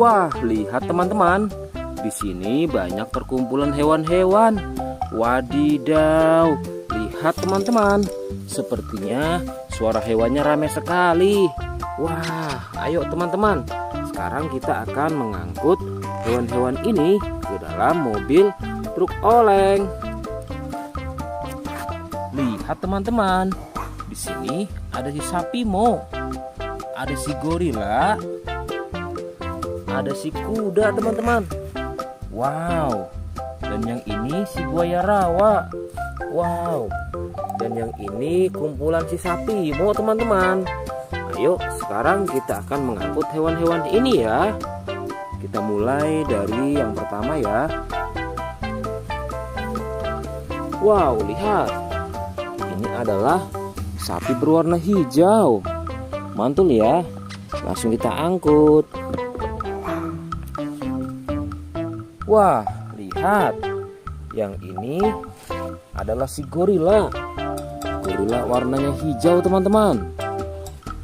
Wah, lihat teman-teman. Di sini banyak perkumpulan hewan-hewan. Wadidaw, lihat teman-teman. Sepertinya suara hewannya ramai sekali. Wah, ayo teman-teman. Sekarang kita akan mengangkut hewan-hewan ini ke dalam mobil truk oleng. Lihat teman-teman. Di sini ada si sapi mo, ada si gorila, ada si kuda teman-teman. Wow. Dan yang ini si buaya rawa. Wow. Dan yang ini kumpulan si sapi mo teman-teman. Ayo sekarang kita akan mengangkut hewan-hewan ini ya. Kita mulai dari yang pertama ya. Wow, lihat. Ini adalah sapi berwarna hijau. Mantul ya. Langsung kita angkut. Wah, lihat. Yang ini adalah si gorila. Gorila warnanya hijau teman-teman.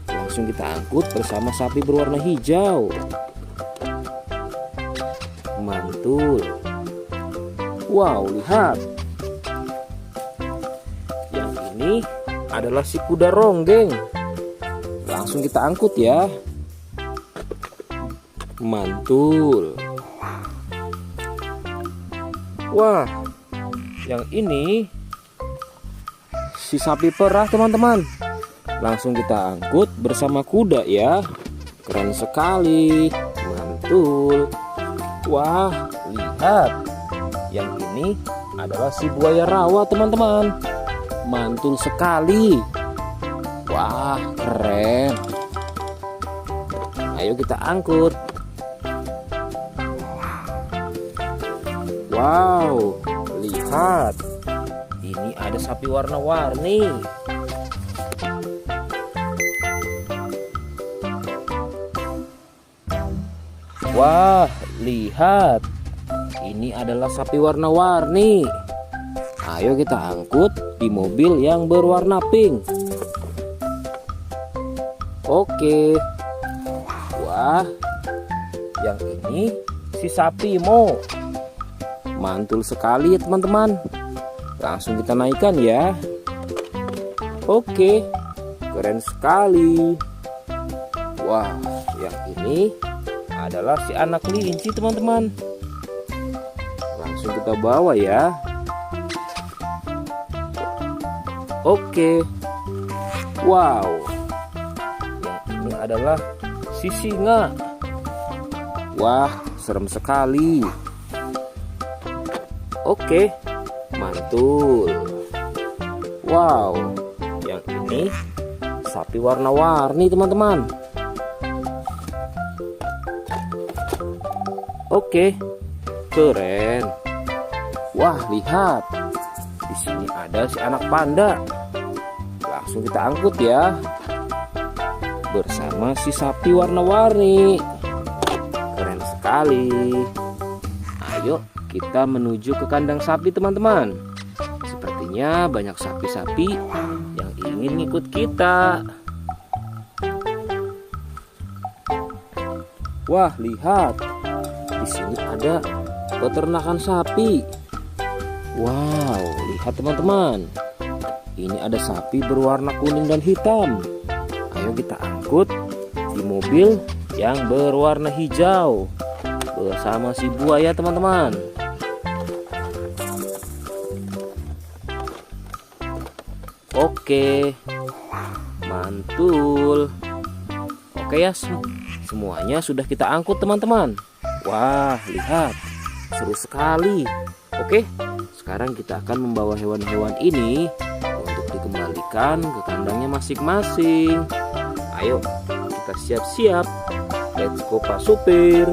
Langsung kita angkut bersama sapi berwarna hijau. Mantul. Wow, lihat. Yang ini adalah si kuda ronggeng. Langsung kita angkut ya. Mantul. Wah, yang ini si sapi perah teman-teman. Langsung kita angkut bersama kuda ya. Keren sekali. Mantul. Wah, lihat. Yang ini adalah si buaya rawa teman-teman. Mantul sekali. Wah, keren. Ayo kita angkut. Wow, lihat. Ini ada sapi warna-warni. Wah, lihat. Ini adalah sapi warna-warni. Ayo kita angkut di mobil yang berwarna pink. Oke. Wah, yang ini si sapi mo. Mantul sekali ya teman-teman. Langsung kita naikkan ya. Oke, keren sekali. Wah, yang ini adalah si anak kelinci teman-teman. Langsung kita bawa ya. Oke. Wow. Yang ini adalah si singa. Wah, serem sekali. Oke, mantul. Wow, yang ini sapi warna-warni teman-teman. Oke, keren. Wah, lihat. Di sini ada si anak panda. Langsung kita angkut ya. Bersama si sapi warna-warni. Keren sekali. Ayo kita menuju ke kandang sapi teman-teman. Sepertinya banyak sapi-sapi yang ingin ikut kita. Wah, lihat. Di sini ada peternakan sapi. Wow, lihat teman-teman. Ini ada sapi berwarna kuning dan hitam. Ayo kita angkut di mobil yang berwarna hijau bersama si buaya teman-teman. Oke, mantul. Oke ya, semuanya sudah kita angkut teman-teman. Wah, lihat, seru sekali. Oke, sekarang kita akan membawa hewan-hewan ini untuk dikembalikan ke kandangnya masing-masing. Ayo, kita siap-siap. Let's go Pak Supir.